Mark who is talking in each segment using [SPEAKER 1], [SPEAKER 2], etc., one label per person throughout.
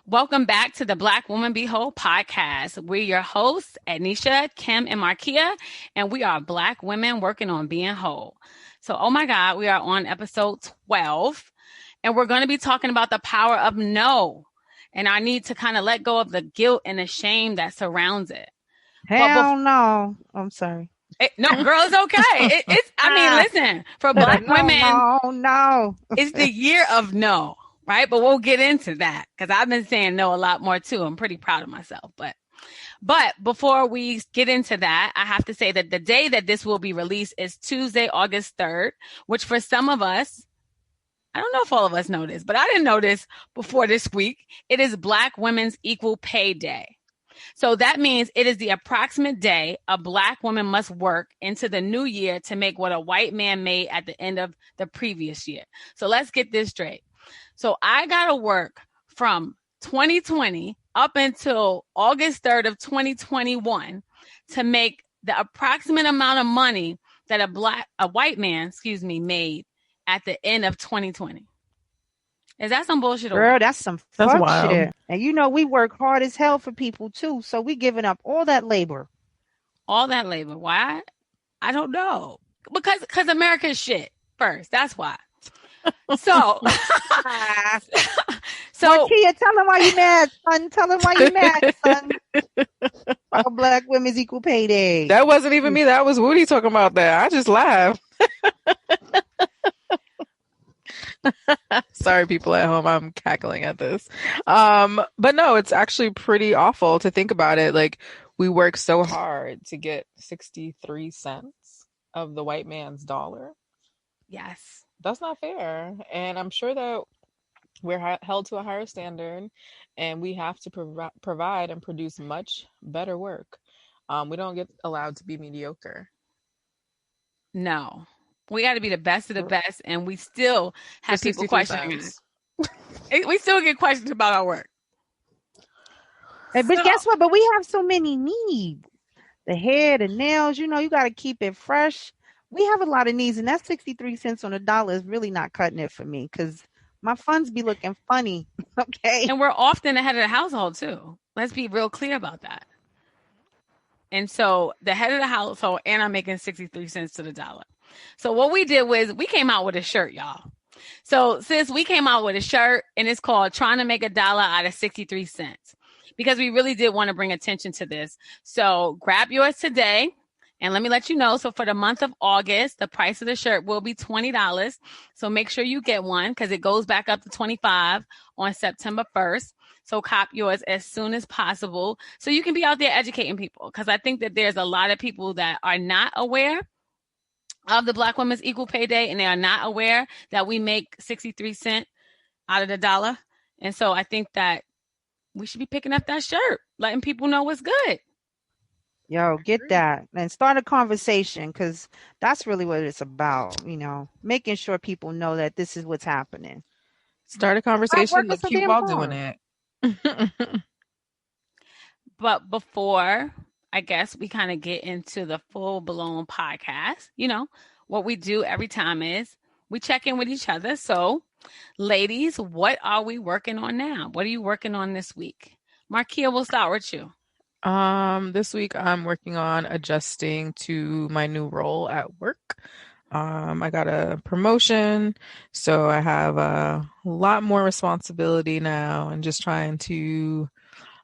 [SPEAKER 1] Welcome back to the Black Woman Be Whole podcast. We're your hosts, Ednesha, Kim, and Marquia, and we are Black women working on being whole. So, oh my God, we are on episode 12, and we're going to be talking about the power of no and our need to kind of let go of the guilt and the shame that surrounds it.
[SPEAKER 2] Hell no. I'm sorry.
[SPEAKER 1] No, girl, it's okay. Listen, for
[SPEAKER 2] No,
[SPEAKER 1] Black women,
[SPEAKER 2] no.
[SPEAKER 1] it's the year of no. Right. But we'll get into that because I've been saying no a lot more too. I'm pretty proud of myself. But before we get into that, I have to say that the day that this will be released is Tuesday, August 3rd, which for some of us, I don't know if all of us know this, but I didn't know this before this week. It is Black Women's Equal Pay Day. So that means it is the approximate day a Black woman must work into the new year to make what a white man made at the end of the previous year. So let's get this straight. So I got to work from 2020 up until August 3rd of 2021 to make the approximate amount of money that a white man, made at the end of 2020. Is that some bullshit?
[SPEAKER 2] Girl, that's some fuck shit. And you know, we work hard as hell for people too. So we giving up all that labor.
[SPEAKER 1] All that labor. Why? I don't know. Because America's shit first. That's why. So
[SPEAKER 2] Marquia, tell them why you mad, son. Tell them why you mad, son. All Black Women's Equal Pay Day.
[SPEAKER 3] That wasn't even me. That was Woody talking about that. I just laughed. Sorry, people at home. I'm cackling at this. But no, it's actually pretty awful to think about it. Like, we work so hard to get 63 cents of the white man's dollar.
[SPEAKER 1] Yes.
[SPEAKER 3] That's not fair. And I'm sure that we're held to a higher standard and we have to provide and produce much better work. We don't get allowed to be mediocre.
[SPEAKER 1] No. We got to be the best of the best, and we still have people questioning us. We still get questions about our work.
[SPEAKER 2] But guess what? But we have so many needs. The hair, the nails, you got to keep it fresh. We have a lot of needs, and that 63 cents on the dollar is really not cutting it for me because my funds be looking funny. Okay.
[SPEAKER 1] And we're often the head of the household, too. Let's be real clear about that. And so the head of the household, and I'm making 63 cents to the dollar. So what we did was we came out with a shirt, y'all. So sis, we came out with a shirt, and it's called Trying to Make a Dollar Out of 63 Cents because we really did want to bring attention to this. So grab yours today. And let me let you know. So for the month of August, the price of the shirt will be $20. So make sure you get one because it goes back up to $25 on September 1st. So cop yours as soon as possible so you can be out there educating people. Because I think that there's a lot of people that are not aware of the Black Women's Equal Pay Day, and they are not aware that we make 63 cents out of the dollar. And so I think that we should be picking up that shirt, letting people know what's good.
[SPEAKER 2] Yo, get that and start a conversation because that's really what it's about, making sure people know that this is what's happening.
[SPEAKER 3] Start a conversation, look cute while doing it.
[SPEAKER 1] But before, I guess, we kind of get into the full-blown podcast, what we do every time is we check in with each other. So, ladies, what are we working on now? What are you working on this week? Marquia, we'll start with you.
[SPEAKER 3] This week I'm working on adjusting to my new role at work. I got a promotion, so I have a lot more responsibility now and just trying to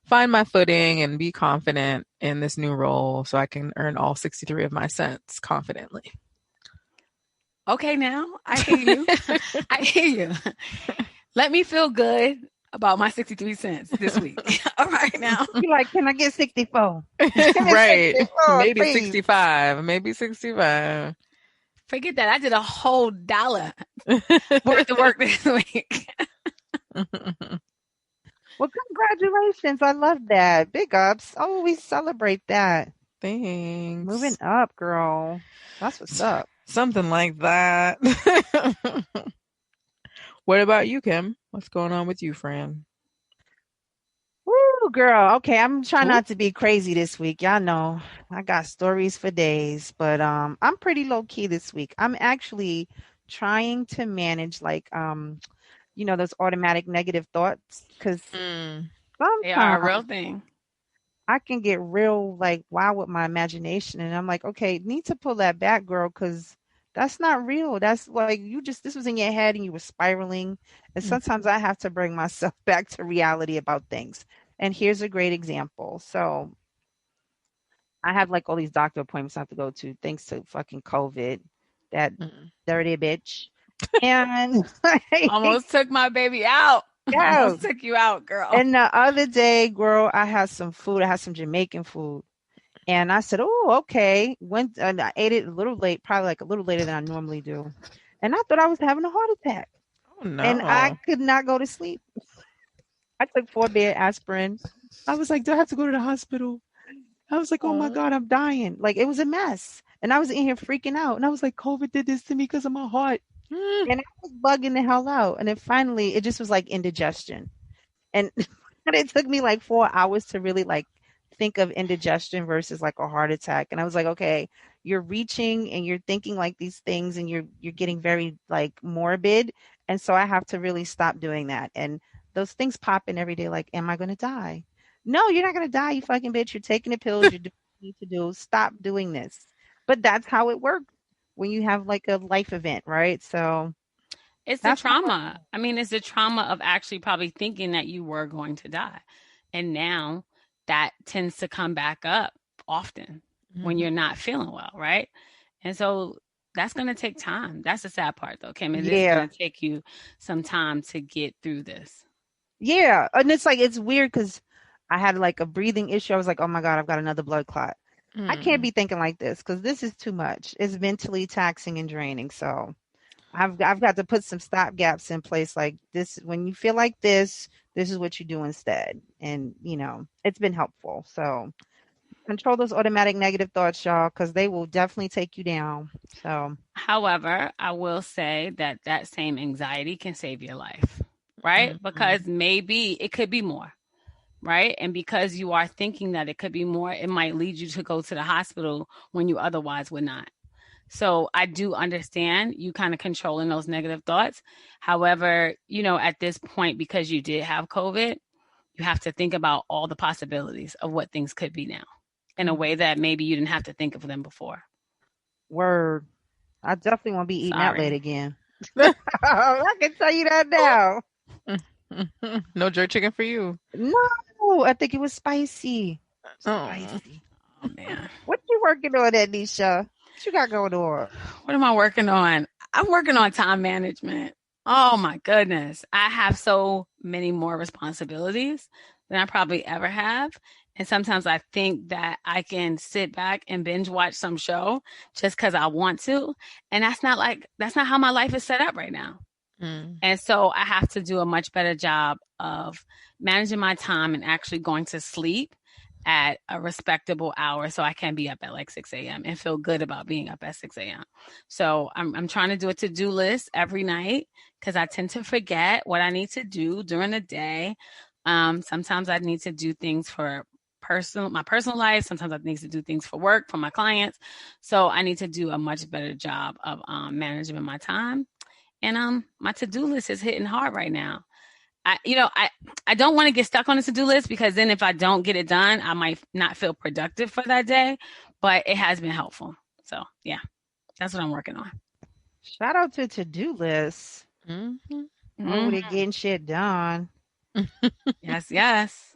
[SPEAKER 3] find my footing and be confident in this new role so I can earn all 63 of my cents confidently.
[SPEAKER 1] Okay, now I hear you. I hear you. Let me feel good about my 63 cents this week. All right, now.
[SPEAKER 2] You're like, can I get 64?
[SPEAKER 3] Right.
[SPEAKER 2] 64,
[SPEAKER 3] maybe
[SPEAKER 2] please.
[SPEAKER 3] 65. Maybe 65.
[SPEAKER 1] Forget that. I did a whole $1 worth of work this week.
[SPEAKER 2] Well, congratulations. I love that. Big ups. Oh, we celebrate that.
[SPEAKER 3] Thanks.
[SPEAKER 2] Moving up, girl. That's what's up.
[SPEAKER 3] Something like that. What about you, Kim? What's going on with you, Fran?
[SPEAKER 2] Woo, girl. Okay, I'm trying not to be crazy this week. Y'all know I got stories for days, but I'm pretty low key this week. I'm actually trying to manage those automatic negative thoughts. Because
[SPEAKER 3] Mm.
[SPEAKER 1] They are a
[SPEAKER 2] sometimes
[SPEAKER 1] real thing.
[SPEAKER 2] I can get real like wild with my imagination, and I'm like, okay, need to pull that back, girl, because that's not real. That's like this was in your head and you were spiraling. And
[SPEAKER 3] Mm.
[SPEAKER 2] sometimes I have to bring myself back to reality about things. And here's a great example. So I have like all these doctor appointments I have to go to thanks to fucking COVID, that
[SPEAKER 3] Mm.
[SPEAKER 2] dirty bitch. And
[SPEAKER 1] Almost took my baby out.
[SPEAKER 2] yeah.
[SPEAKER 1] Almost took you out, girl.
[SPEAKER 2] And the other day, girl, I had some food. I had some Jamaican food. And I said, "Oh, okay." Went and I ate it a little late, probably like a little later than I normally do. And I thought I was having a heart attack.
[SPEAKER 3] Oh
[SPEAKER 2] And I
[SPEAKER 3] no.
[SPEAKER 2] could not go to sleep. I took 4 bed aspirin. I was like, "Do I have to go to the hospital?" I was like, "Oh my
[SPEAKER 3] Oh.
[SPEAKER 2] God, I'm dying." Like it was a mess. And I was in here freaking out. And I was like, "COVID did this to me because of my heart."
[SPEAKER 3] Mm.
[SPEAKER 2] And I was bugging the hell out. And then finally it just was like indigestion. And and it took me like 4 hours to really like think of indigestion versus like a heart attack. And I was like, okay, you're reaching and you're thinking like these things and you're getting very like morbid. And so I have to really stop doing that. And those things pop in every day like, am I gonna die? No, you're not gonna die, you fucking bitch. You're taking the pills, you're doing what you need to do. Stop doing this. But that's how it works when you have like a life event, right? So
[SPEAKER 1] It's the
[SPEAKER 2] that's how
[SPEAKER 1] trauma. I mean, it's the trauma of actually probably thinking that you were going to die. And now that tends to come back up often when
[SPEAKER 3] Mhm.
[SPEAKER 1] you're not feeling well, right? And so that's going to take time. That's the sad part, though, Kim. It is
[SPEAKER 2] yeah.
[SPEAKER 1] going to take you some time to get through this.
[SPEAKER 2] Yeah, and it's like it's weird because I had like a breathing issue. I was like, "Oh my God, I've got another blood clot." I can't
[SPEAKER 3] Mm.
[SPEAKER 2] be thinking like this because this is too much. It's mentally taxing and draining. So I've got to put some stop gaps in place. Like this, when you feel like this is what you do instead. And it's been helpful. So control those automatic negative thoughts, y'all, because they will definitely take you down. So
[SPEAKER 1] However, I will say that that same anxiety can save your life, right?
[SPEAKER 3] Mhm.
[SPEAKER 1] Because maybe it could be more, right? And because you are thinking that it could be more, it might lead you to go to the hospital when you otherwise would not. So I do understand you kind of controlling those negative thoughts. However, at this point, because you did have COVID, you have to think about all the possibilities of what things could be now in a
[SPEAKER 3] Mm.
[SPEAKER 1] way that maybe you didn't have to think of them before.
[SPEAKER 2] word, I definitely won't be eating that late
[SPEAKER 1] Sorry.
[SPEAKER 2] again. I can tell you that now.
[SPEAKER 3] No jerk chicken for you.
[SPEAKER 2] No, I think it was spicy.
[SPEAKER 3] Oh.
[SPEAKER 2] Spicy.
[SPEAKER 1] Oh, man.
[SPEAKER 2] What you working on, Ednesha? What you got going on?
[SPEAKER 1] What am I working on? I'm working on time management. Oh my goodness. I have so many more responsibilities than I probably ever have. And sometimes I think that I can sit back and binge watch some show just because I want to. And that's not how my life is set up right now.
[SPEAKER 3] Mm.
[SPEAKER 1] And so I have to do a much better job of managing my time and actually going to sleep at a respectable hour so I can be up at like 6 a.m. and feel good about being up at 6 a.m. So I'm trying to do a to-do list every night because I tend to forget what I need to do during the day. Sometimes I need to do things for my personal life. Sometimes I need to do things for work, for my clients. So I need to do a much better job of managing my time. And my to-do list is hitting hard right now. I don't want to get stuck on the to-do list because then if I don't get it done, I might not feel productive for that day. But it has been helpful. So yeah, that's what I'm working on.
[SPEAKER 2] Shout out to do lists.
[SPEAKER 3] Mhm.
[SPEAKER 2] Over
[SPEAKER 1] Hmm.
[SPEAKER 2] there getting shit done.
[SPEAKER 1] Yes, yes,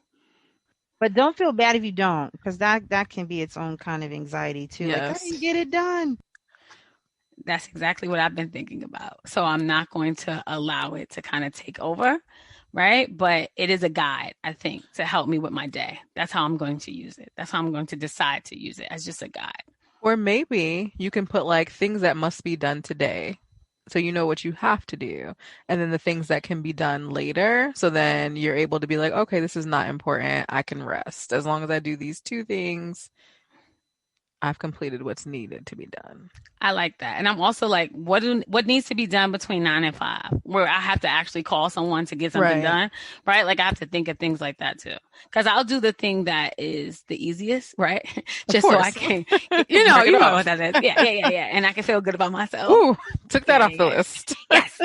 [SPEAKER 2] But don't feel bad if you don't, because that can be its own kind of anxiety too. Like I
[SPEAKER 3] Yes.
[SPEAKER 2] didn't get it done.
[SPEAKER 1] that's exactly what I've been thinking about. So I'm not going to allow it to kind of take over, right? But it is a guide, I think, to help me with my day. That's how I'm going to use it. That's how I'm going to decide to use it as just a guide.
[SPEAKER 3] Or maybe you can put like things that must be done today. So you know what you have to do. And then the things that can be done later. So then you're able to be like, okay, this is not important. I can rest. As long as I do these two things, I've completed what's needed to be done.
[SPEAKER 1] I like that. And I'm also like, what needs to be done between 9 and 5, where I have to actually call someone to get something done, right? Like I have to think of things like that too. Because I'll do the thing that is the easiest, right? Just so I can, you know what that is. Yeah. And I can feel good about myself.
[SPEAKER 3] Ooh, took that off the list.
[SPEAKER 1] Yes.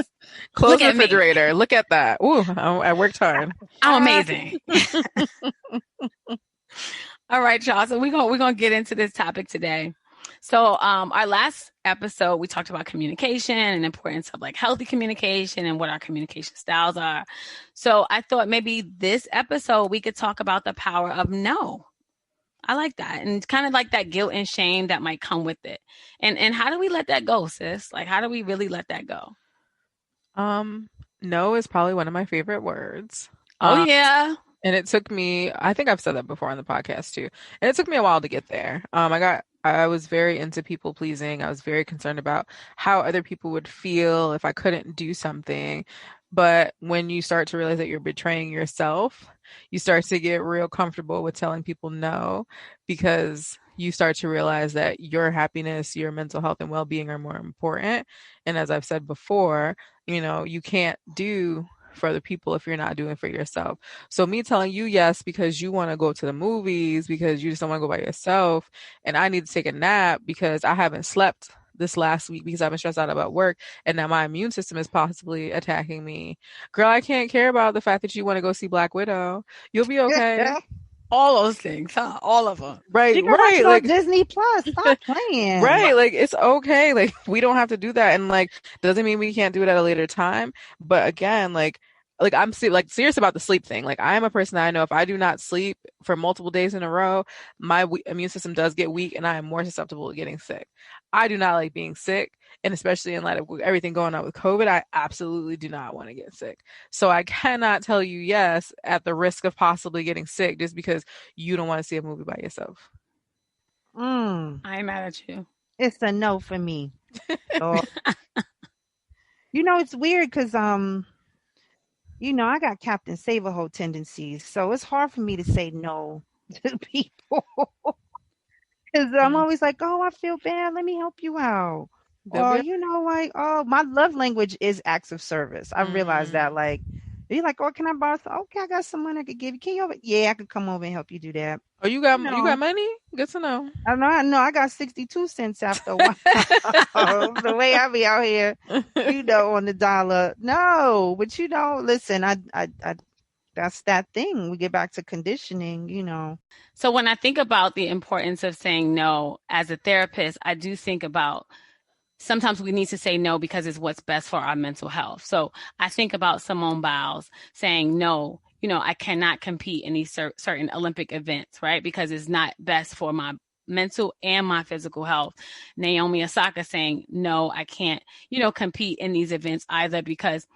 [SPEAKER 3] Close the refrigerator. Look at that. Ooh, I worked hard.
[SPEAKER 1] I'm amazing. All right, y'all. So we're gonna get into this topic today. So our last episode, we talked about communication and the importance of like healthy communication and what our communication styles are. So I thought maybe this episode we could talk about the power of no. I like that. And kind of like that guilt and shame that might come with it. And how do we let that go, sis? Like, how do we really let that go?
[SPEAKER 3] No is probably one of my favorite words.
[SPEAKER 1] Oh, yeah.
[SPEAKER 3] And it took me, I think I've said that before on the podcast too. And it took me a while to get there. I was very into people pleasing. I was very concerned about how other people would feel if I couldn't do something. But when you start to realize that you're betraying yourself, you start to get real comfortable with telling people no, because you start to realize that your happiness, your mental health and well-being are more important. And as I've said before, you can't do for other people if you're not doing it for yourself. So me telling you yes because you want to go to the movies, because you just don't want to go by yourself, and I need to take a nap because I haven't slept this last week because I've been stressed out about work and now my immune system is possibly attacking me. Girl, I can't care about the fact that you want to go see Black Widow. You'll be okay.
[SPEAKER 1] All those things, huh? All of them.
[SPEAKER 3] Right.
[SPEAKER 2] Like Disney Plus. Stop playing.
[SPEAKER 3] Right. Like, it's okay. Like, we don't have to do that. And like, doesn't mean we can't do it at a later time. But again, like I'm serious about the sleep thing. Like, I am a person that I know if I do not sleep for multiple days in a row, my immune system does get weak and I am more susceptible to getting sick. I do not like being sick. And especially in light of everything going on with COVID, I absolutely do not want to get sick. So I cannot tell you yes at the risk of possibly getting sick just because you don't want to see a movie by yourself.
[SPEAKER 1] I ain't mad at you.
[SPEAKER 2] It's a no for me. So, it's weird because I got Captain Save-A-Ho tendencies, so it's hard for me to say no to people because I'm always like, oh, I feel bad. Let me help you out. Or, my love language is acts of service. I realized that, like, you're like, oh, can I borrow some? Okay, I got some money I could give you. Can you over? Yeah, I could come over and help you do that.
[SPEAKER 3] Oh, you got money? Good to know.
[SPEAKER 2] I know. I got 62 cents after a while. The way I be out here, on the dollar. No, but listen, I that's that thing. We get back to conditioning,
[SPEAKER 1] So when I think about the importance of saying no as a therapist, I do think about sometimes we need to say no because it's what's best for our mental health. So I think about Simone Biles saying no, I cannot compete in these certain Olympic events, right? Because it's not best for my mental and my physical health. Naomi Osaka saying, no, I can't, compete in these events either because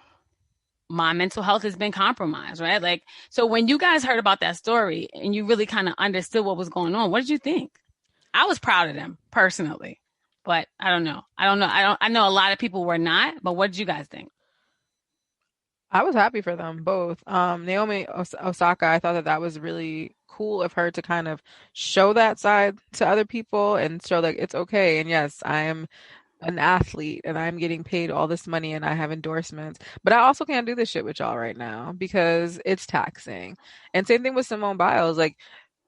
[SPEAKER 1] my mental health has been compromised, right? Like, so when you guys heard about that story and you really kind of understood what was going on, what did you think? I was proud of them personally. But I don't know. I know a lot of people were not, but what did you guys think?
[SPEAKER 3] I was happy for them both. Naomi Osaka, I thought that was really cool of her to kind of show that side to other people and show that it's okay. And yes, I am an athlete and I'm getting paid all this money and I have endorsements, but I also can't do this shit with y'all right now because it's taxing. And same thing with Simone Biles. Like,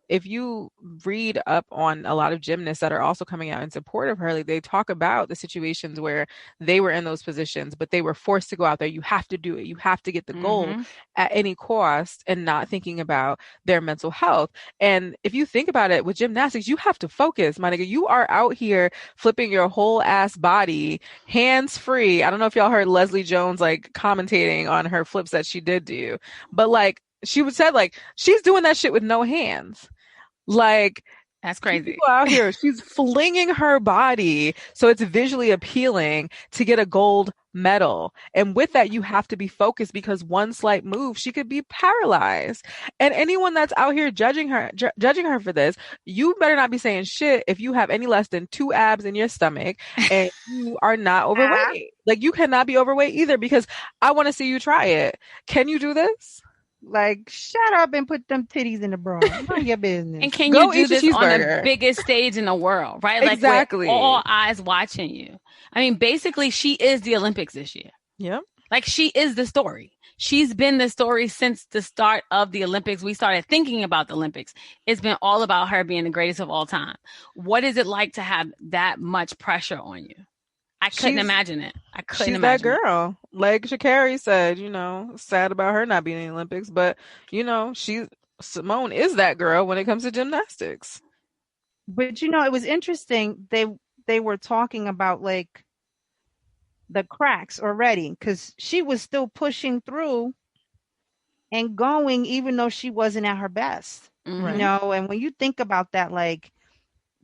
[SPEAKER 3] if you read up on a lot of gymnasts that are also coming out in support of her, like, they talk about the situations where they were in those positions, but they were forced to go out there. You have to do it. You have to get the gold at any cost and not thinking about their mental health. And if you think about it with gymnastics, you have to focus, my nigga. You are out here flipping your whole ass body, hands free. I don't know if y'all heard Leslie Jones like commentating on her flips that she did do, but like, she would said like she's doing that shit with no hands. Like,
[SPEAKER 1] that's crazy.
[SPEAKER 3] People out here, she's flinging her body so it's visually appealing to get a gold medal. And with that, you have to be focused because one slight move, she could be paralyzed. And anyone that's out here judging her for this, you better not be saying shit if you have any less than 2 abs in your stomach and you are not overweight. Like, you cannot be overweight either because I want to see you try it. Can you do this?
[SPEAKER 2] Like, shut up and put them titties in the bra. Mind your business.
[SPEAKER 1] And can you
[SPEAKER 3] Go
[SPEAKER 1] do
[SPEAKER 3] eat a
[SPEAKER 1] this on the
[SPEAKER 3] cheeseburger.
[SPEAKER 1] biggest stage in the world, right? Like with
[SPEAKER 3] Exactly.
[SPEAKER 1] all eyes watching you. I mean, basically, she is the Olympics this year.
[SPEAKER 3] Yep.
[SPEAKER 1] Like she is the story. She's been the story since the start of the Olympics. We started thinking about the Olympics. It's been all about her being the greatest of all time. What is it like to have that much pressure on you? I couldn't imagine it. I couldn't
[SPEAKER 3] She's
[SPEAKER 1] imagine
[SPEAKER 3] that girl. Like Sha'Carri said, sad about her not being in the Olympics, but Simone is that girl when it comes to gymnastics.
[SPEAKER 2] But it was interesting. They were talking about like the cracks already because she was still pushing through and going even though she wasn't at her best.
[SPEAKER 1] Right.
[SPEAKER 2] And when you think about that, like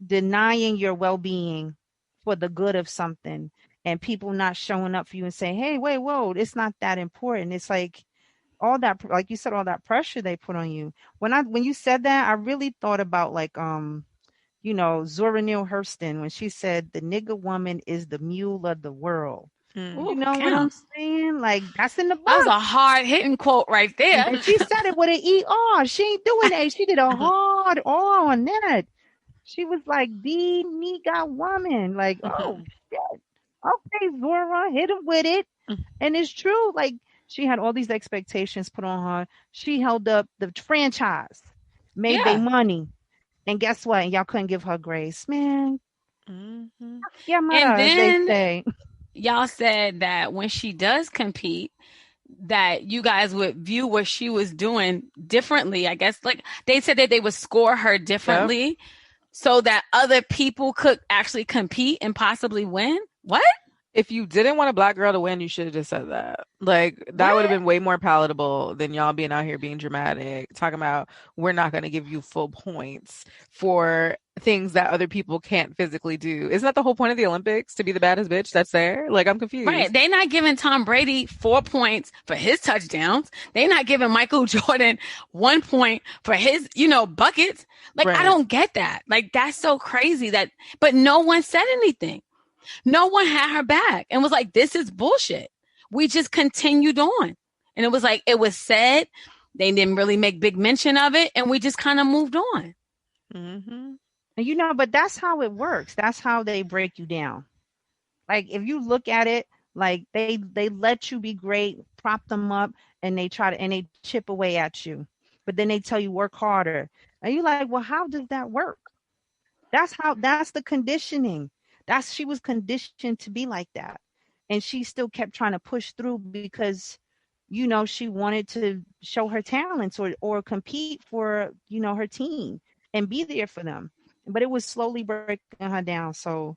[SPEAKER 2] denying your well-being for the good of something and people not showing up for you and saying, hey, wait, whoa, it's not that important. It's like all that, like you said, all that pressure they put on you. When you said that, I really thought about like Zora Neale Hurston when she said the nigga woman is the mule of the world.
[SPEAKER 1] Ooh,
[SPEAKER 2] You know what I'm saying? Like that's in the book.
[SPEAKER 1] That was a hard hitting quote right there.
[SPEAKER 2] And she said it with an ER. She ain't doing that. She did a hard R on that. She was like the nigga woman. Like, oh shit. Okay, Zora, hit him with it. And it's true. Like she had all these expectations put on her. She held up the franchise, made their money. And guess what? Y'all couldn't give her grace, man. Yeah, mother,
[SPEAKER 1] and then
[SPEAKER 2] they say.
[SPEAKER 1] Y'all said that when she does compete, that you guys would view what she was doing differently. I guess like they said that they would score her differently so that other people could actually compete and possibly win. What?
[SPEAKER 3] If you didn't want a black girl to win, you should have just said that. Like, that would have been way more palatable than y'all being out here being dramatic, talking about we're not going to give you full points for things that other people can't physically do. Isn't that the whole point of the Olympics, to be the baddest bitch that's there? Like, I'm confused.
[SPEAKER 1] Right. They're not giving Tom Brady 4 points for his touchdowns. They're not giving Michael Jordan 1 point for his, buckets. Like, I don't get that. Like, that's so crazy but no one said anything. No one had her back and was like, this is bullshit. We just continued on. And it was like, it was said. They didn't really make big mention of it. And we just kind of moved on.
[SPEAKER 2] Mm-hmm. And but that's how it works. That's how they break you down. Like, if you look at it, like they let you be great, prop them up, and they chip away at you. But then they tell you work harder. And you're like, well, how does that work? That's the conditioning. She was conditioned to be like that. And she still kept trying to push through because, she wanted to show her talents or compete for, her team and be there for them. But it was slowly breaking her down. So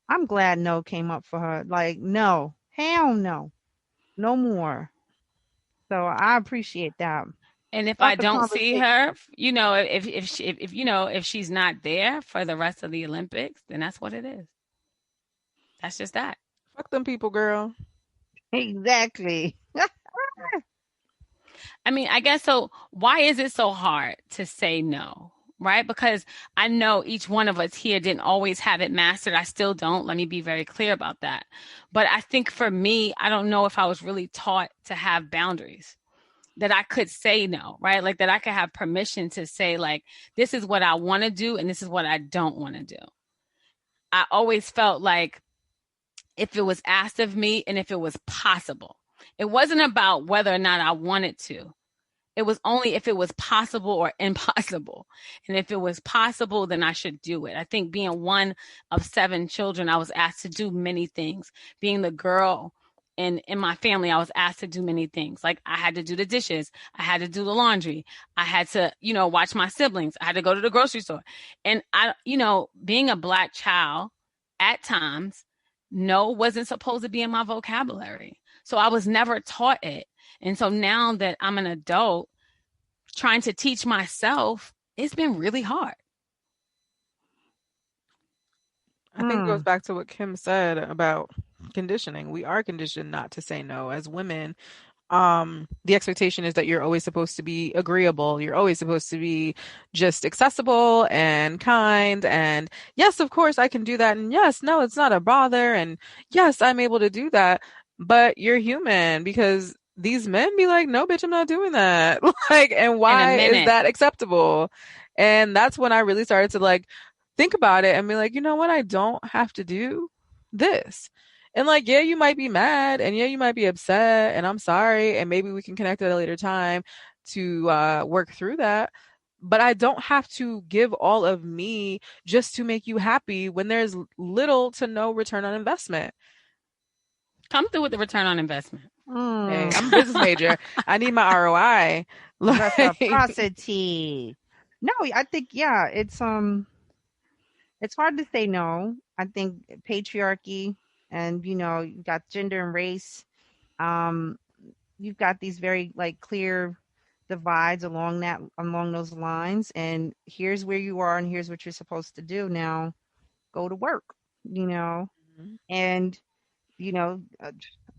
[SPEAKER 2] I'm glad no came up for her. Like, no, hell no, no more. So I appreciate that.
[SPEAKER 1] And if I don't see her, if she's not there for the rest of the Olympics, then that's what it is. That's just that.
[SPEAKER 3] Fuck them people, girl.
[SPEAKER 2] Exactly.
[SPEAKER 1] I mean, I guess so. Why is it so hard to say no? Right? Because I know each one of us here didn't always have it mastered. I still don't. Let me be very clear about that. But I think for me, I don't know if I was really taught to have boundaries, that I could say no, right? Like that I could have permission to say like, this is what I want to do and this is what I don't want to do. I always felt like if it was asked of me and if it was possible. It wasn't about whether or not I wanted to. It was only if it was possible or impossible. And if it was possible, then I should do it. I think being one of 7 children, I was asked to do many things. Being the girl in my family, I was asked to do many things. Like I had to do the dishes. I had to do the laundry. I had to, watch my siblings. I had to go to the grocery store. And being a Black child at times, no wasn't supposed to be in my vocabulary. So I was never taught it. And so now that I'm an adult trying to teach myself, it's been really hard.
[SPEAKER 3] I think it goes back to what Kim said about conditioning. We are conditioned not to say no. As women, the expectation is that you're always supposed to be agreeable. You're always supposed to be just accessible and kind. And yes, of course I can do that. And yes, no, it's not a bother. And yes, I'm able to do that. But you're human, because these men be like, no, bitch, I'm not doing that. Like, and
[SPEAKER 1] In a
[SPEAKER 3] why is
[SPEAKER 1] minute.
[SPEAKER 3] that acceptable? And that's when I really started to like think about it and be like, you know what? I don't have to do this. And like, yeah, you might be mad and yeah, you might be upset and I'm sorry. And maybe we can connect at a later time to work through that. But I don't have to give all of me just to make you happy when there's little to no return on investment.
[SPEAKER 1] Come through with the return on investment.
[SPEAKER 3] Hey,
[SPEAKER 2] Mm,
[SPEAKER 3] I'm a business major. I need my ROI. Like,
[SPEAKER 2] reciprocity. No, I think yeah, it's hard to say no. I think patriarchy and you've got gender and race. Um, you've got these very like clear divides along those lines, and here's where you are and here's what you're supposed to do now. Go to work, you know. And you know, uh,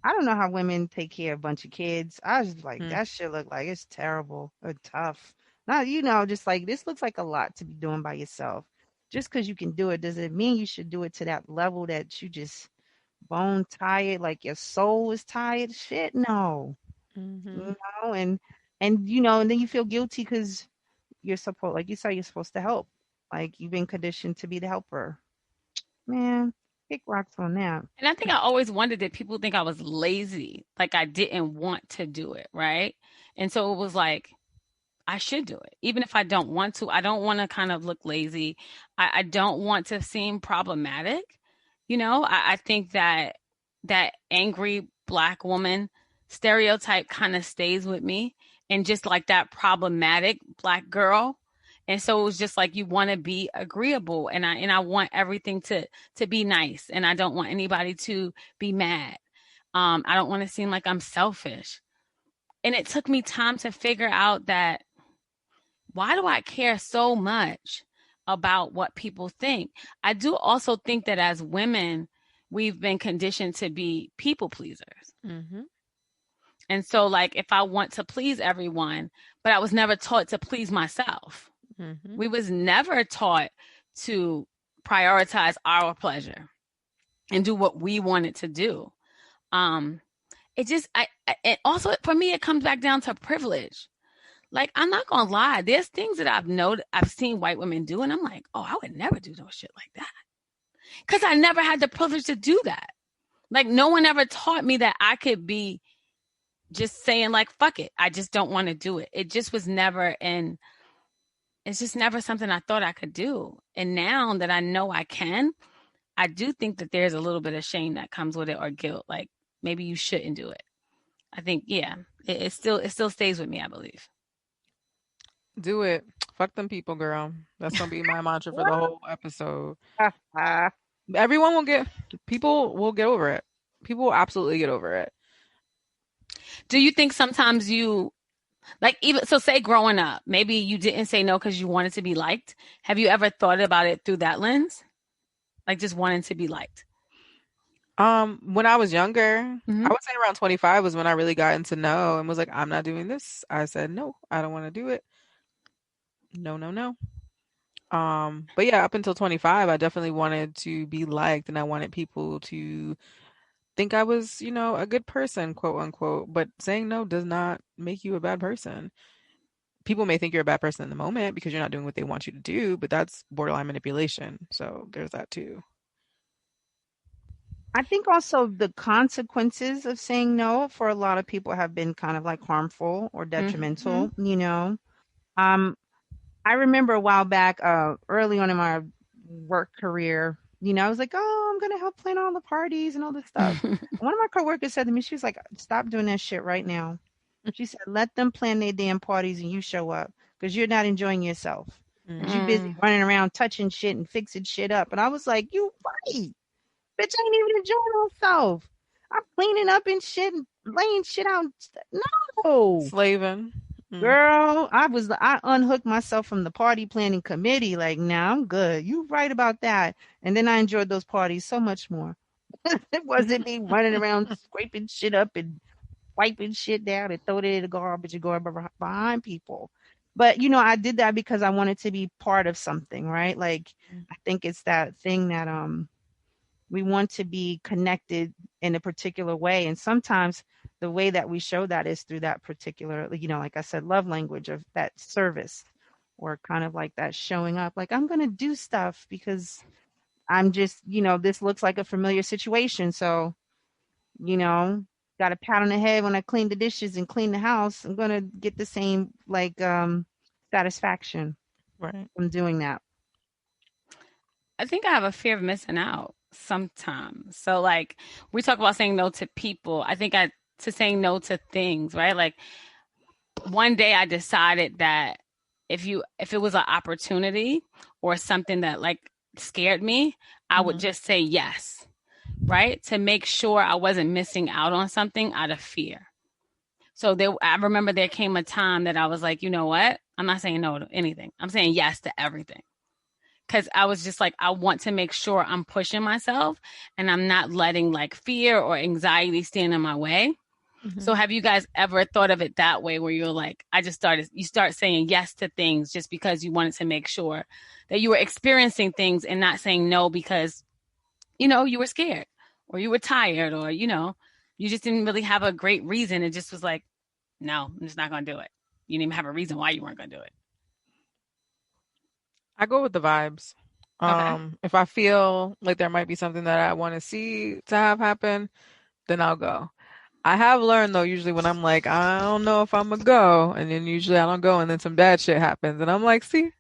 [SPEAKER 2] I don't know how women take care of a bunch of kids. I was like,
[SPEAKER 3] mm,
[SPEAKER 2] that shit look like it's terrible or tough. Not, just like this looks like a lot to be doing by yourself. Just because you can do it doesn't mean you should do it to that level that you just bone tired, like your soul is tired. Shit, no,
[SPEAKER 3] mhm.
[SPEAKER 2] you and then you feel guilty because you're supposed, like you say, you're supposed to help. Like you've been conditioned to be the helper. Man, kick rocks on that.
[SPEAKER 1] And I think I always wondered that people think I was lazy, like I didn't want to do it, right? And so it was like, I should do it. Even if I don't want to, I don't want to kind of look lazy. I don't want to seem problematic. I think that that angry black woman stereotype kind of stays with me and just like that problematic black girl. And so it was just like you want to be agreeable and I want everything to be nice and I don't want anybody to be mad. I don't want to seem like I'm selfish. And it took me time to figure out that why do I care so much about what people think? I do also think that as women, we've been conditioned to be people pleasers.
[SPEAKER 3] Mhm.
[SPEAKER 1] And so, like, if I want to please everyone, but I was never taught to please myself,
[SPEAKER 3] Mhm.
[SPEAKER 1] we was never taught to prioritize our pleasure and do what we wanted to do. Um, it just, and also for me, it comes back down to privilege. Like, I'm not gonna lie, there's things that I've seen white women do, and I'm like, oh, I would never do no shit like that. Cause I never had the privilege to do that. Like, no one ever taught me that I could be just saying, like, fuck it. I just don't want to do it. It just was never it's just never something I thought I could do. And now that I know I can, I do think that there's a little bit of shame that comes with it or guilt. Like, maybe you shouldn't do it. I think, yeah, it still stays with me, I believe.
[SPEAKER 3] Do it. Fuck them people, girl. That's gonna be my mantra for the
[SPEAKER 2] What?
[SPEAKER 3] whole episode. Everyone will get, people will get over it. People will absolutely get over it.
[SPEAKER 1] Do you think sometimes you like even so say growing up, maybe you didn't say no because you wanted to be liked. Have you ever thought about it through that lens? Like just wanting to be liked?
[SPEAKER 3] When I was younger, I
[SPEAKER 1] Hmm.
[SPEAKER 3] would say around 25 was when I really got into no and was like, I'm not doing this. I said, no, I don't want to do it. No, no, no. But yeah, up until 25, I definitely wanted to be liked and I wanted people to think I was, a good person, quote unquote. But saying no does not make you a bad person. People may think you're a bad person in the moment because you're not doing what they want you to do, but that's borderline manipulation. So there's that too.
[SPEAKER 2] I think also the consequences of saying no for a lot of people have been kind of like harmful or
[SPEAKER 1] Hmm.
[SPEAKER 2] detrimental. Um, I remember a while back, early on in my work career, I was like, oh, I'm gonna help plan all the parties and all this stuff. And one of my coworkers said to me, she was like, stop doing that shit right now. She said, let them plan their damn parties and you show up because you're not enjoying yourself. Because you're busy
[SPEAKER 1] Mm.
[SPEAKER 2] running around touching shit and fixing shit up. And I was like, you right. Bitch ain't even enjoying herself. I'm cleaning up and shit and laying shit out. No.
[SPEAKER 3] Slaving. Mm.
[SPEAKER 2] Girl, I unhooked myself from the party planning committee. Like, nah, I'm good. You right about that. And then I enjoyed those parties so much more. It wasn't me running around scraping shit up and wiping shit down and throwing it in the garbage and going behind people. But I did that because I wanted to be part of something, right? Like, I think it's that thing that we want to be connected in a particular way, and sometimes the way that we show that is through that particular, like I said, love language of that service, or kind of like that showing up. Like, I'm going to do stuff because I'm just, this looks like a familiar situation. So, you know, got a pat on the head when I clean the dishes and clean the house. I'm going to get the same, like, satisfaction
[SPEAKER 3] Right.
[SPEAKER 2] from doing that.
[SPEAKER 1] I think I have a fear of missing out sometimes. So like we talk about saying no to people. I think I to saying no to things, right? Like one day I decided that if it was an opportunity or something that like scared me, I would
[SPEAKER 3] Mm-hmm.
[SPEAKER 1] just say yes, right? To make sure I wasn't missing out on something out of fear. So I remember there came a time that I was like, you know what? I'm not saying no to anything. I'm saying yes to everything. Cause I was just like, I want to make sure I'm pushing myself and I'm not letting like fear or anxiety stand in my way.
[SPEAKER 3] Mm-hmm.
[SPEAKER 1] So have you guys ever thought of it that way where you're like, you start saying yes to things just because you wanted to make sure that you were experiencing things and not saying no because, you were scared or you were tired or, you just didn't really have a great reason. It just was like, no, I'm just not going to do it. You didn't even have a reason why you weren't going to do it.
[SPEAKER 3] I go with the vibes.
[SPEAKER 1] Okay.
[SPEAKER 3] If I feel like there might be something that I want to see to have happen, then I'll go. I have learned though, usually when I'm like, I don't know if I'm gonna go, and then usually I don't go, and then some bad shit happens, and I'm like, see,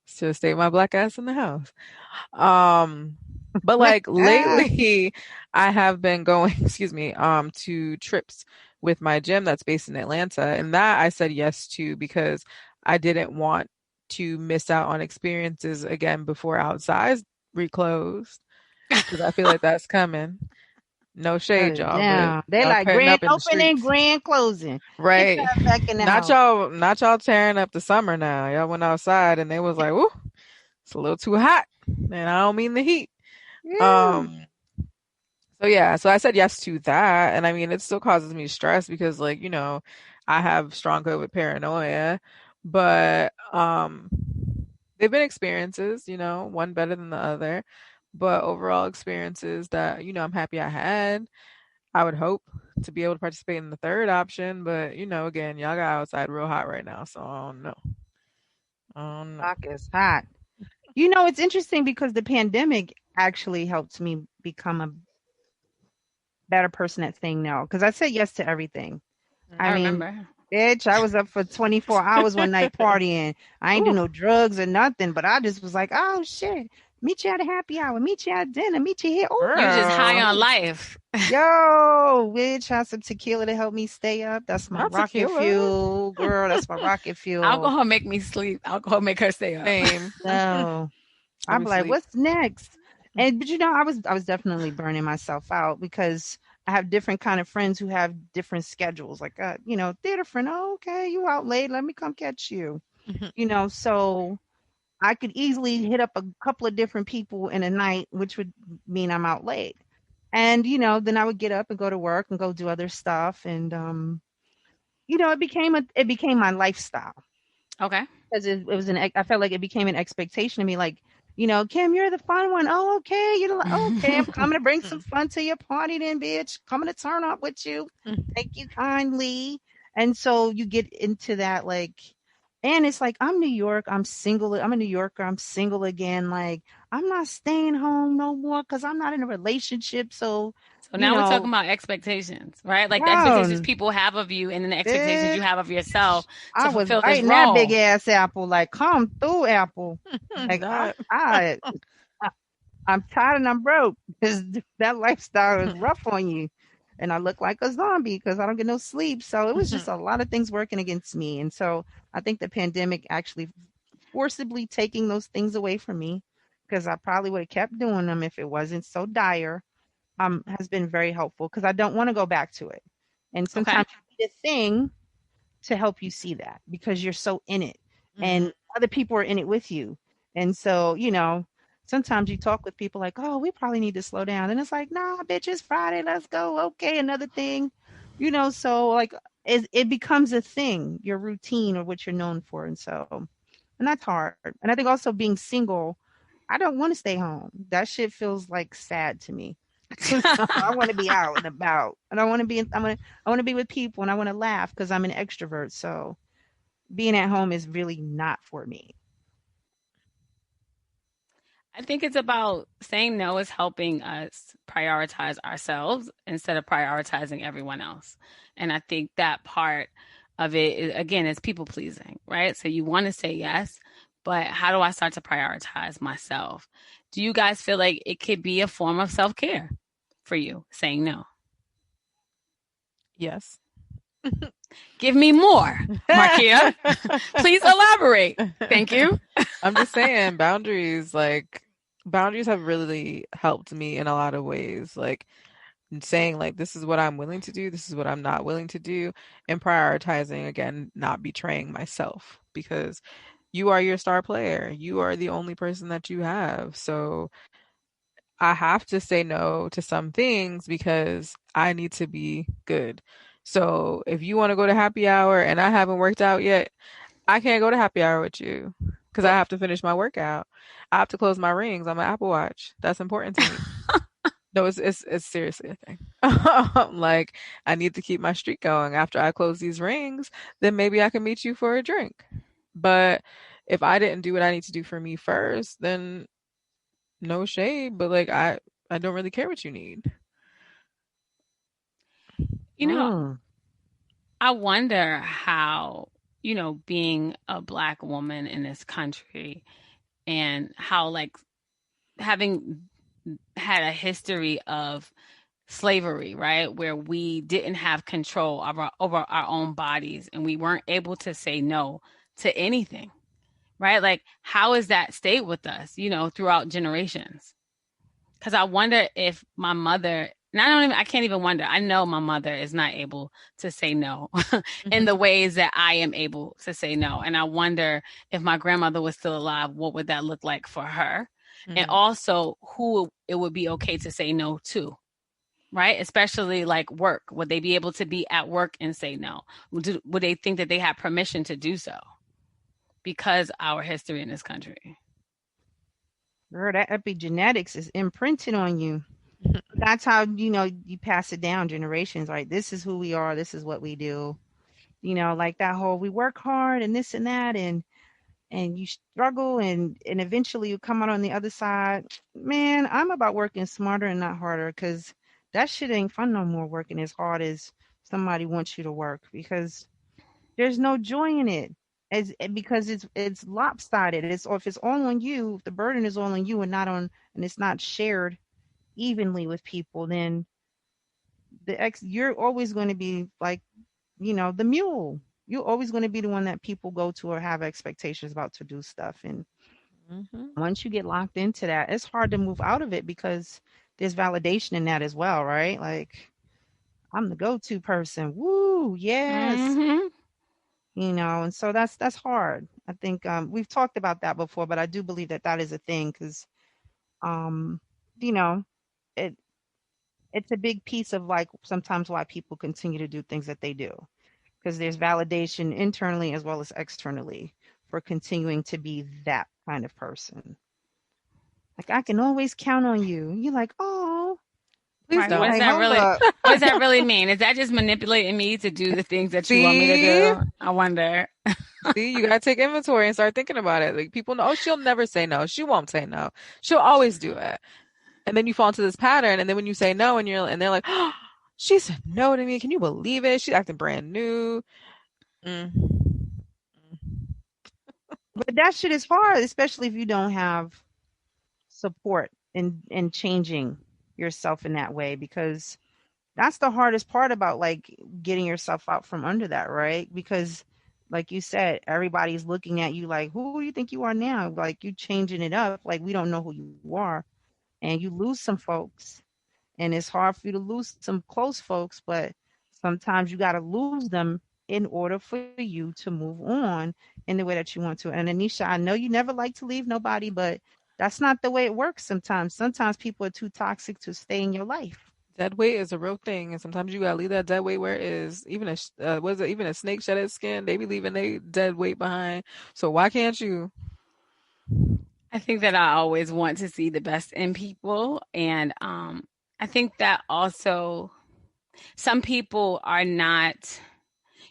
[SPEAKER 3] should stay my black ass in the house. Um, but like lately, I have been going, excuse me, to trips with my gym that's based in Atlanta, and that I said yes to because I didn't want to miss out on experiences again before outside reclosed because I feel like that's coming. No
[SPEAKER 2] Shut
[SPEAKER 3] shade,
[SPEAKER 2] it
[SPEAKER 3] y'all, but
[SPEAKER 2] down. They
[SPEAKER 3] y'all
[SPEAKER 2] like
[SPEAKER 3] cutting
[SPEAKER 2] grand
[SPEAKER 3] up in the
[SPEAKER 2] opening,
[SPEAKER 3] streets.
[SPEAKER 2] grand closing. Get
[SPEAKER 3] Right.
[SPEAKER 2] your ass back in the
[SPEAKER 3] Not
[SPEAKER 2] house.
[SPEAKER 3] y'all, not y'all tearing up the summer now. Y'all went outside and they was like, "Ooh, it's a little too hot." And I don't mean the heat.
[SPEAKER 2] Yeah.
[SPEAKER 3] Um, so yeah, so I said yes to that. And I mean, it still causes me stress because like, I have strong COVID paranoia, but they've been experiences, one better than the other, but overall experiences that, I'm happy I had. I would hope to be able to participate in the third option, but again, y'all got outside real hot right now, so I don't know. I don't know.
[SPEAKER 2] Rock is hot. It's interesting because the pandemic actually helped me become a better person at saying no. Because I said yes to everything. I
[SPEAKER 1] I
[SPEAKER 3] Mm.
[SPEAKER 2] mean,
[SPEAKER 1] remember.
[SPEAKER 2] bitch, I was up for 24 hours one night partying. I ain't do
[SPEAKER 3] Ooh,
[SPEAKER 2] no drugs or nothing, but I just was like, oh shit, meet you at a happy hour, meet you at dinner, meet you here. Oh,
[SPEAKER 1] You were just high
[SPEAKER 3] girl,
[SPEAKER 1] on life.
[SPEAKER 2] yo, bitch, have some tequila to help me stay up. That's my
[SPEAKER 3] not
[SPEAKER 2] rocket
[SPEAKER 3] tequila.
[SPEAKER 2] fuel, girl. That's my rocket fuel.
[SPEAKER 1] Alcohol make me sleep. Alcohol make her stay up.
[SPEAKER 3] Same.
[SPEAKER 2] No.
[SPEAKER 3] Let
[SPEAKER 2] I'm
[SPEAKER 3] me
[SPEAKER 2] like,
[SPEAKER 3] sleep.
[SPEAKER 2] what's next? And but I was definitely burning myself out because I have different kind of friends who have different schedules. Like theater friend, oh, okay, you out late, let me come catch you. So I could easily hit up a couple of different people in a night, which would mean I'm out late. And then I would get up and go to work and go do other stuff. And it became my lifestyle
[SPEAKER 1] Okay.
[SPEAKER 2] because it was I felt like it became an expectation to me, like, Kim, you're the fun one. Oh, okay. You're like, okay, I'm coming to bring some fun to your party then, bitch. Coming to turn up with you. Thank you kindly. And so you get into that, like, and it's like, I'm New York. I'm single. I'm a New Yorker. I'm single again. Like, I'm not staying home no more because I'm not in a relationship. So,
[SPEAKER 1] So
[SPEAKER 2] you
[SPEAKER 1] now we're talking
[SPEAKER 2] know,
[SPEAKER 1] about expectations, right? Like the expectations
[SPEAKER 2] down,
[SPEAKER 1] people have of you and then the expectations you
[SPEAKER 2] bitch.
[SPEAKER 1] have of yourself to
[SPEAKER 2] I was
[SPEAKER 1] fulfill this
[SPEAKER 2] biting that big
[SPEAKER 1] role.
[SPEAKER 2] ass apple, like, come through, apple. Like, I'm
[SPEAKER 3] Not.
[SPEAKER 2] tired. I- I'm tired and I'm broke because that lifestyle is rough on you. And I look like a zombie because I don't get no sleep. So it was just a lot of things working against me. And so I think the pandemic actually forcibly taking those things away from me, because I probably would have kept doing them if it wasn't so dire, has been very helpful because I don't want to go back to it. And
[SPEAKER 1] Okay.
[SPEAKER 2] sometimes you need a thing to help you see that because you're so in it
[SPEAKER 3] Mm.
[SPEAKER 2] and other people are in it with you. And so, sometimes you talk with people like, oh, we probably need to slow down. And it's like, nah, bitch, it's Friday. Let's go. Okay, another thing. So like it becomes a thing, your routine or what you're known for. And so, and that's hard. And I think also being single, I don't want to stay home. That shit feels like sad to me. So I want to be out and about, and I want to be. I want to be with people, and I want to laugh because I'm an extrovert. So being at home is really not for me.
[SPEAKER 1] I think it's about saying no is helping us prioritize ourselves instead of prioritizing everyone else. And I think that part of it is, again, is people pleasing, right? So you want to say yes, but how do I start to prioritize myself? Do you guys feel like it could be a form of self care for you saying no?
[SPEAKER 3] Yes.
[SPEAKER 1] Give me more, Marquia. Please elaborate. Thank you.
[SPEAKER 3] I'm just saying boundaries have really helped me in a lot of ways. Like saying like this is what I'm willing to do, this is what I'm not willing to do, and prioritizing again, not betraying myself because you are your star player. You are the only person that you have. So I have to say no to some things because I need to be good. So if you want to go to happy hour and I haven't worked out yet, I can't go to happy hour with you because I have to finish my workout. I have to close my rings on my Apple Watch. That's important to me. No, it's seriously a thing. Like I need to keep my streak going. After I close these rings, then maybe I can meet you for a drink. But if I didn't do what I need to do for me first, then no shade, but like I don't really care what you need.
[SPEAKER 1] You know,
[SPEAKER 2] Mm.
[SPEAKER 1] I wonder how, being a black woman in this country and how, like, having had a history of slavery, right? Where we didn't have control over our own bodies and we weren't able to say no to anything, right? Like, how has that stayed with us, throughout generations? Because I wonder if my mother, and I can't even wonder. I know my mother is not able to say no in the ways that I am able to say no. And I wonder if my grandmother was still alive, what would that look like for her? And
[SPEAKER 3] Hmm.
[SPEAKER 1] also who it would be okay to say no to, right? Especially like work. Would they be able to be at work and say no? Would they think that they have permission to do so because our history in this country?
[SPEAKER 2] Girl, that epigenetics is imprinted on you. That's how you pass it down generations. Like this is who we are. This is what we do. Like that whole we work hard and this and that and you struggle and eventually you come out on the other side. Man, I'm about working smarter and not harder because that shit ain't fun no more. Working as hard as somebody wants you to work because there's no joy in it. Because it's lopsided. It's or if it's all on you, if the burden is all on you and not on and it's not shared evenly with people, then you're always going to be like, the mule. You're always going to be the one that people go to or have expectations about to do stuff. And
[SPEAKER 3] Hmm.
[SPEAKER 2] once you get locked into that, it's hard to move out of it because there's validation in that as well, right? Like I'm the go-to person. Woo, yes.
[SPEAKER 1] Mm-hmm.
[SPEAKER 2] And so that's hard. I think we've talked about that before, but I do believe that that is a thing because um, you know, it it's a big piece of like sometimes why people continue to do things that they do because there's validation internally as well as externally for continuing to be that kind of person. Like I can always count on you. You're like, oh,
[SPEAKER 3] Please
[SPEAKER 1] Right.
[SPEAKER 2] you're
[SPEAKER 1] What
[SPEAKER 3] don't.
[SPEAKER 1] does
[SPEAKER 2] like,
[SPEAKER 1] that
[SPEAKER 2] hold
[SPEAKER 1] really
[SPEAKER 2] up.
[SPEAKER 1] what does that really mean? Is that just manipulating me to do the things that you want me to
[SPEAKER 3] See?
[SPEAKER 1] do? I wonder.
[SPEAKER 3] See, you gotta take inventory and start thinking about it. Like people know, oh, she'll never say no. She won't say no. She'll always do it. And then you fall into this pattern, and then when you say no, and they're like, oh, she said no to me. Can you believe it? She's acting brand new. Mm.
[SPEAKER 2] But that shit is hard, especially if you don't have support in changing yourself in that way because that's the hardest part about like getting yourself out from under that, right? Because like you said, everybody's looking at you like, who do you think you are now? Like you changing it up, like we don't know who you are. And you lose some folks. And it's hard for you to lose some close folks, but sometimes you gotta lose them in order for you to move on in the way that you want to. And Anisha, I know you never like to leave nobody, but that's not the way it works sometimes. Sometimes people are too toxic to stay in your life.
[SPEAKER 3] Dead weight is a real thing, and sometimes you gotta leave that dead weight where it is. Even what is it? Even a snake shed its skin. They be leaving they dead weight behind. So why can't you?
[SPEAKER 1] I think that I always want to see the best in people, and I think that also some people are not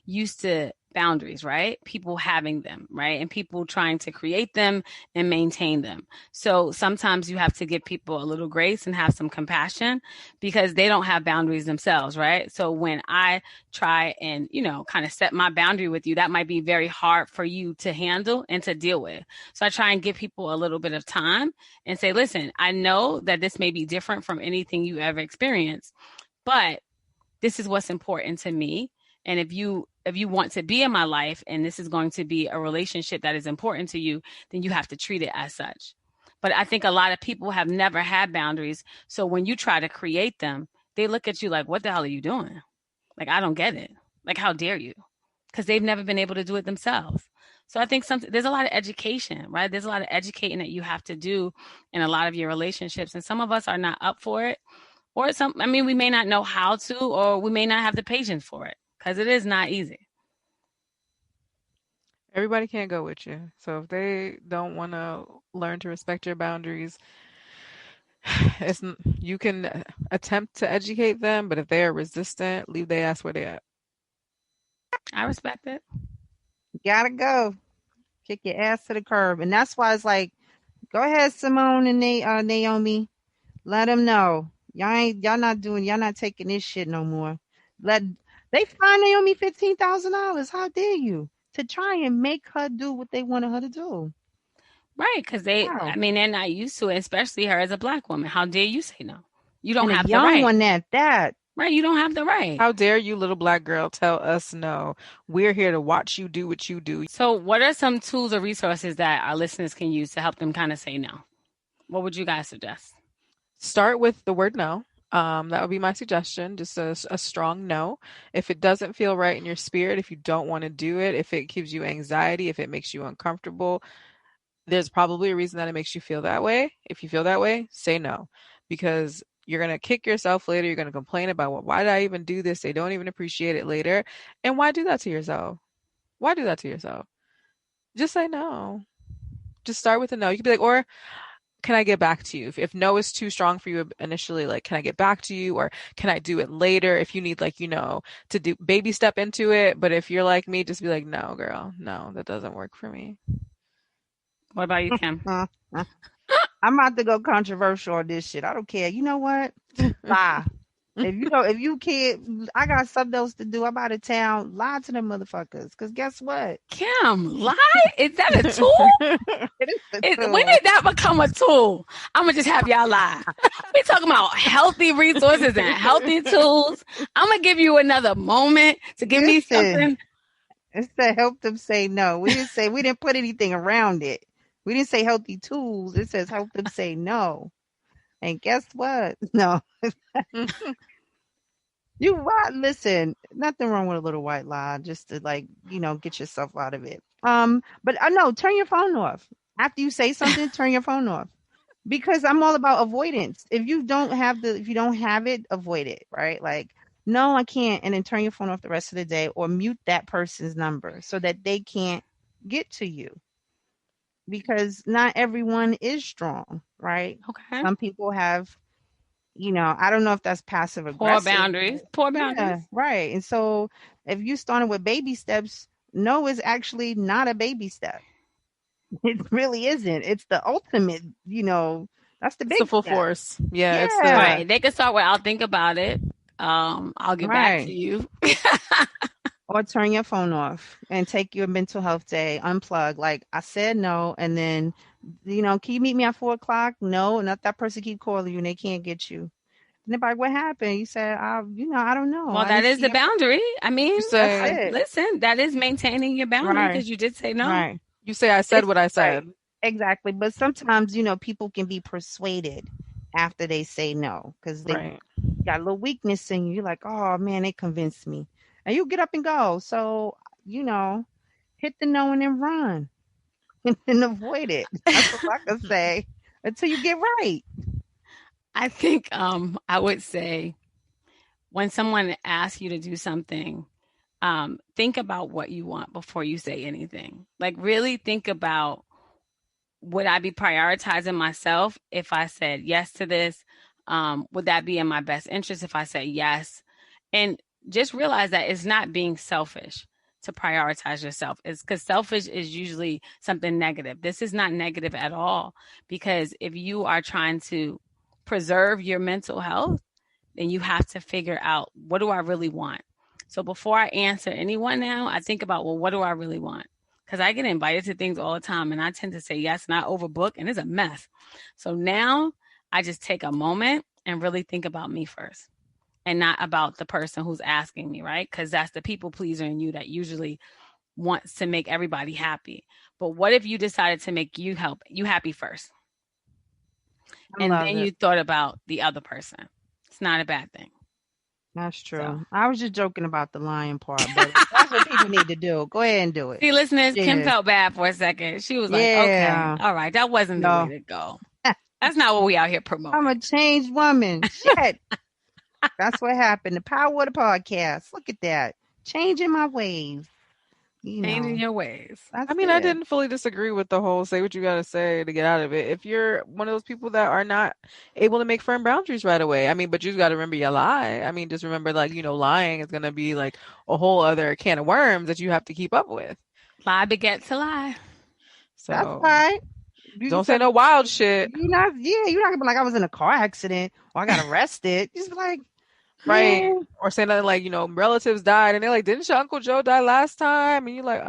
[SPEAKER 1] used to boundaries, right? People having them, right? And people trying to create them and maintain them. So sometimes you have to give people a little grace and have some compassion because they don't have boundaries themselves, right? So when I try and, kind of set my boundary with you, that might be very hard for you to handle and to deal with. So I try and give people a little bit of time and say, listen, I know that this may be different from anything you ever experienced, but this is what's important to me. And if you want to be in my life and this is going to be a relationship that is important to you, then you have to treat it as such. But I think a lot of people have never had boundaries. So when you try to create them, they look at you like, what the hell are you doing? Like, I don't get it. Like, how dare you? Because they've never been able to do it themselves. So I think there's a lot of education, right? There's a lot of educating that you have to do in a lot of your relationships. And some of us are not up for it. Or we may not know how to, or we may not have the patience for it because it is not easy.
[SPEAKER 3] Everybody can't go with you. So if they don't want to learn to respect your boundaries, you can attempt to educate them, but if they are resistant, leave their ass where they at.
[SPEAKER 1] I respect it.
[SPEAKER 2] Gotta go. Kick your ass to the curb. And that's why it's like, go ahead, Simone and Naomi. Let them know. Y'all not taking this shit no more. They fined Naomi $15,000. How dare you? To try and make her do what they wanted her to do.
[SPEAKER 1] Right, because they're not used to it, especially her as a Black woman. How dare you say no? You don't
[SPEAKER 2] And
[SPEAKER 1] have
[SPEAKER 2] a
[SPEAKER 1] the
[SPEAKER 2] young
[SPEAKER 1] right.
[SPEAKER 2] one at that.
[SPEAKER 1] Right, you don't have the right.
[SPEAKER 3] How dare you, little Black girl, tell us no? We're here to watch you do what you do.
[SPEAKER 1] So what are some tools or resources that our listeners can use to help them kind of say no? What would you guys suggest?
[SPEAKER 3] Start with the word no. That would be my suggestion. Just a strong no. If it doesn't feel right in your spirit, if you don't want to do it, if it gives you anxiety, if it makes you uncomfortable, there's probably a reason that it makes you feel that way. If you feel that way, say no, because you're going to kick yourself later. You're going to complain about, well, why did I even do this? They don't even appreciate it later. And why do that to yourself? Why do that to yourself? Just say no. Just start with a no. You could be like, or can I get back to you? If no is too strong for you initially, like, can I get back to you? Or can I do it later? If you need, like, to do baby step into it. But if you're like me, just be like, no, girl, no, that doesn't work for me.
[SPEAKER 1] What about you, Kim?
[SPEAKER 2] I'm about to go controversial on this shit. I don't care. You know what? Lie. If you can't, I got something else to do. I'm out of town. Lie to them motherfuckers. Because guess what?
[SPEAKER 1] Kim, lie? Is that a tool?
[SPEAKER 2] It is a tool.
[SPEAKER 1] When did that become a tool? I'm going to just have y'all lie. We talking about healthy resources and healthy tools. I'm going to give you another moment to give me something.
[SPEAKER 2] It's to help them say no. We didn't put anything around it. We didn't say healthy tools. It says help them say no. And guess what? No. Listen, nothing wrong with a little white lie, just to get yourself out of it. But I know, turn your phone off. After you say something, turn your phone off. Because I'm all about avoidance. If you don't have it, avoid it, right? Like, no, I can't. And then turn your phone off the rest of the day or mute that person's number so that they can't get to you. Because not everyone is strong, right?
[SPEAKER 1] Okay.
[SPEAKER 2] Some people have, I don't know if that's passive aggressive.
[SPEAKER 1] Poor boundaries.
[SPEAKER 2] Yeah, right. And so if you started with baby steps, no is actually not a baby step. It really isn't. It's the ultimate, that's the big
[SPEAKER 3] full
[SPEAKER 2] step.
[SPEAKER 3] Force. Yeah.
[SPEAKER 2] Yeah.
[SPEAKER 3] It's
[SPEAKER 1] right. They can start with, I'll think about it. I'll get back to you.
[SPEAKER 2] Or turn your phone off and take your mental health day, unplug. Like, I said no, and then, can you meet me at 4:00? No, not that person keep calling you and they can't get you. And they're like, what happened? You said, I don't know.
[SPEAKER 1] Well, that is the boundary. I mean, listen, that is maintaining your boundary because you did say no.
[SPEAKER 2] Right.
[SPEAKER 3] You say I said what I said.
[SPEAKER 2] Right. Exactly. But sometimes, people can be persuaded after they say no because they got a little weakness in you. You're like, oh, man, they convinced me. And you get up and go. So, hit the no and then run and avoid it. That's what I can say until you get right.
[SPEAKER 1] I think I would say when someone asks you to do something, think about what you want before you say anything. Like, really think about, would I be prioritizing myself if I said yes to this? Would that be in my best interest if I say yes? And just realize that it's not being selfish to prioritize yourself. It's because selfish is usually something negative. This is not negative at all, because if you are trying to preserve your mental health, then you have to figure out, what do I really want? So before I answer anyone now, I think about, well, what do I really want? Because I get invited to things all the time and I tend to say yes and I overbook and it's a mess. So now I just take a moment and really think about me first and not about the person who's asking me, right? Because that's the people pleaser in you that usually wants to make everybody happy. But what if you decided to make you happy first? And then you thought about the other person. It's not a bad thing.
[SPEAKER 2] That's true. So. I was just joking about the lying part, but that's what people need to do. Go ahead and do it.
[SPEAKER 1] See, listeners, Kim felt bad for a second. She was like, okay, all right, that wasn't the way to go. That's not what we out here promoting.
[SPEAKER 2] I'm a changed woman. Shit. That's what happened. The power of the podcast. Look at that. Changing my ways.
[SPEAKER 1] Changing your ways.
[SPEAKER 3] I mean, I didn't fully disagree with the whole say what you got to say to get out of it. If you're one of those people that are not able to make firm boundaries right away, I mean, but you got to remember your lie. I mean, just remember, like, lying is going to be like a whole other can of worms that you have to keep up with.
[SPEAKER 1] Lie begets a lie.
[SPEAKER 2] So that's right.
[SPEAKER 3] Don't say no wild shit.
[SPEAKER 2] You're not gonna be like, I was in a car accident or I got arrested. Just be like,
[SPEAKER 3] right. Yeah. Or say nothing like, relatives died and they're like, didn't your Uncle Joe die last time? And you're like,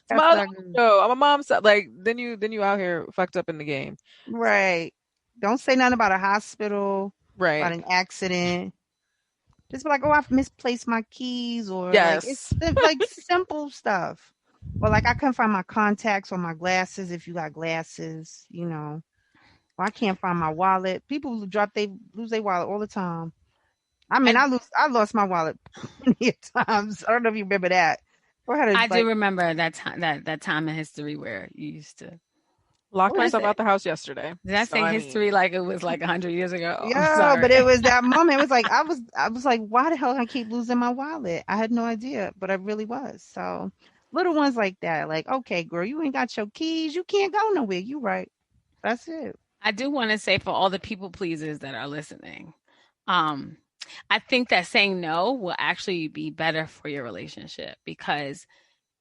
[SPEAKER 3] it's my Uncle Joe. I'm a mom's son. Like, then you out here fucked up in the game.
[SPEAKER 2] Right. Don't say nothing about a hospital.
[SPEAKER 3] Right.
[SPEAKER 2] About an accident. Just be like, oh, I've misplaced my keys, or
[SPEAKER 3] yes.
[SPEAKER 2] Like, it's like simple stuff. Or like, I couldn't find my contacts or my glasses. If you got glasses, Or I can't find my wallet. People lose their wallet all the time. I mean, I lost my wallet many times. I don't know if you remember that.
[SPEAKER 1] I do remember that time in history where you used to
[SPEAKER 3] lock myself out the house yesterday.
[SPEAKER 1] Did I say history like it was like 100 years ago?
[SPEAKER 2] Yeah, but it was that moment. It was like I was like, why the hell I keep losing my wallet? I had no idea, but I really was. So little ones like that, like, okay, girl, you ain't got your keys, you can't go nowhere. You right. That's it.
[SPEAKER 1] I do want to say, for all the people pleasers that are listening, I think that saying no will actually be better for your relationship, because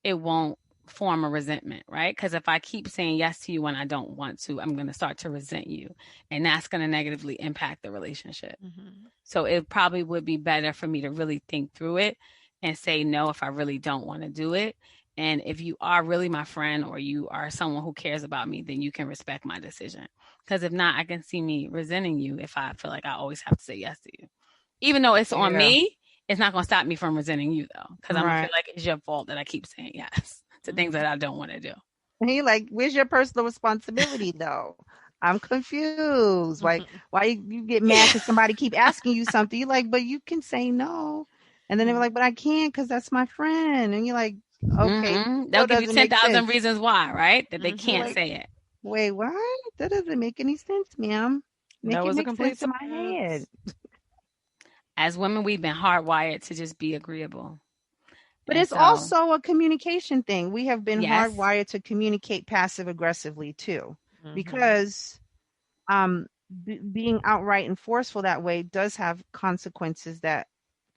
[SPEAKER 1] it won't form a resentment, right? Because if I keep saying yes to you when I don't want to, I'm going to start to resent you, and that's going to negatively impact the relationship. Mm-hmm. So it probably would be better for me to really think through it and say no if I really don't want to do it. And if you are really my friend, or you are someone who cares about me, then you can respect my decision. Because if not, I can see me resenting you if I feel like I always have to say yes to you. Even though it's on me, it's not going to stop me from resenting you, though. Because I'm going to feel like it's your fault that I keep saying yes to things that I don't want to do.
[SPEAKER 2] And you're like, where's your personal responsibility, though? I'm confused. Like, why you get mad because somebody keep asking you something? You're like, but you can say no. And then they were like, but I can't because that's my friend. And you're like, okay.
[SPEAKER 1] Mm-hmm. They'll give you 10,000 reasons why, right? That they can't say it.
[SPEAKER 2] Wait, what? That doesn't make any sense, ma'am.
[SPEAKER 3] That was a complete
[SPEAKER 2] sense in my head.
[SPEAKER 1] As women, we've been hardwired to just be agreeable.
[SPEAKER 2] But it's also a communication thing. We have been hardwired to communicate passive aggressively too, because being outright and forceful that way does have consequences that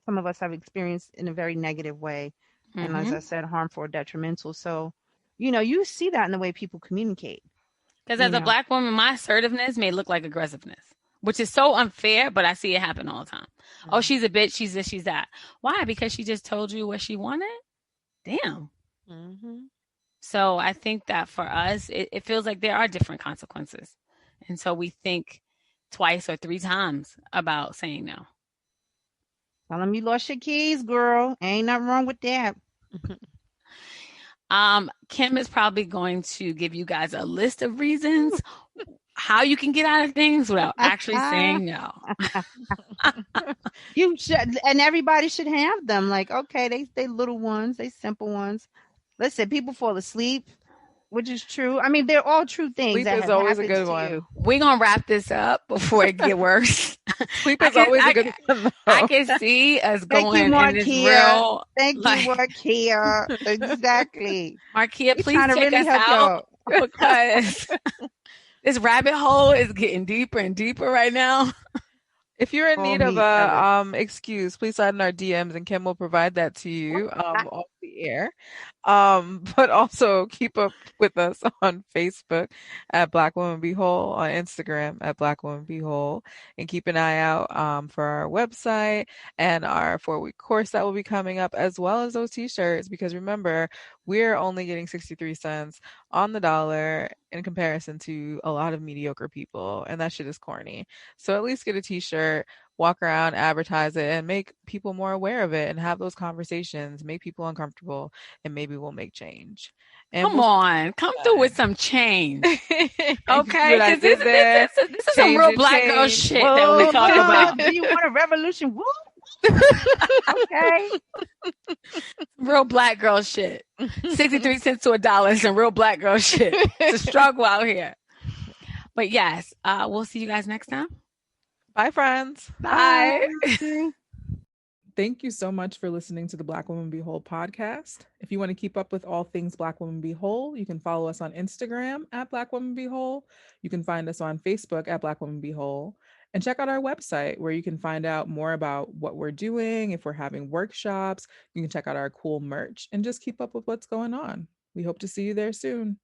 [SPEAKER 2] some of us have experienced in a very negative way. And as I said, harmful or detrimental. So, you see that in the way people communicate.
[SPEAKER 1] Because as a Black woman, my assertiveness may look like aggressiveness, which is so unfair, but I see it happen all the time. Mm-hmm. Oh, she's a bitch. She's this, she's that. Why? Because she just told you what she wanted? Damn. Mm-hmm. So I think that for us, it feels like there are different consequences. And so we think twice or three times about saying no.
[SPEAKER 2] Tell them you lost your keys, girl. Ain't nothing wrong with that.
[SPEAKER 1] Kim is probably going to give you guys a list of reasons how you can get out of things without actually saying no.
[SPEAKER 2] You should, and everybody should have them. Like, okay, they little ones, they simple ones. Listen, people fall asleep, which is true. I mean, they're all true things.
[SPEAKER 3] Sleep is always a good one.
[SPEAKER 1] We're going to wrap this up before it get worse.
[SPEAKER 3] Sleep is always a good one.
[SPEAKER 1] I can see us going in this real...
[SPEAKER 2] Thank you, Marquia. Exactly.
[SPEAKER 1] Marquia, please take us out. Because This rabbit hole is getting deeper and deeper right now.
[SPEAKER 3] If you're in
[SPEAKER 2] Call
[SPEAKER 3] need of
[SPEAKER 2] me,
[SPEAKER 3] a
[SPEAKER 2] fellas.
[SPEAKER 3] excuse, please slide in our DMs and Kim will provide that to you off the air. But also keep up with us on Facebook at Black Woman Be Whole, on Instagram at Black Woman Be Whole, and keep an eye out for our website and our 4-week course that will be coming up, as well as those t-shirts, because remember, we're only getting 63 cents on the dollar in comparison to a lot of mediocre people, and that shit is corny. So at least get a t-shirt, walk around, advertise it, and make people more aware of it and have those conversations, make people uncomfortable, and maybe we'll make change. And
[SPEAKER 1] Come
[SPEAKER 3] we'll see
[SPEAKER 1] on, come
[SPEAKER 3] you
[SPEAKER 1] through with
[SPEAKER 3] guys.
[SPEAKER 1] some change.
[SPEAKER 3] You see
[SPEAKER 1] Okay,
[SPEAKER 3] what I
[SPEAKER 1] because
[SPEAKER 3] did there?
[SPEAKER 1] this is some
[SPEAKER 3] Change
[SPEAKER 1] real
[SPEAKER 3] and
[SPEAKER 1] black girl
[SPEAKER 3] change.
[SPEAKER 1] shit that we
[SPEAKER 2] Whoa,
[SPEAKER 1] talk about.
[SPEAKER 2] do you want a revolution? Woo! Okay.
[SPEAKER 1] Real black girl shit. 63 cents to a dollar is some real black girl shit. It's a struggle out here. But yes, we'll see you guys next time.
[SPEAKER 3] Bye, friends.
[SPEAKER 1] Bye.
[SPEAKER 2] Bye.
[SPEAKER 4] Thank you so much for listening to the Black Woman Be Whole podcast. If you want to keep up with all things Black Woman Be Whole, you can follow us on Instagram at Black Woman Be Whole. You can find us on Facebook at Black Woman Be Whole. And check out our website where you can find out more about what we're doing. If we're having workshops, you can check out our cool merch and just keep up with what's going on. We hope to see you there soon.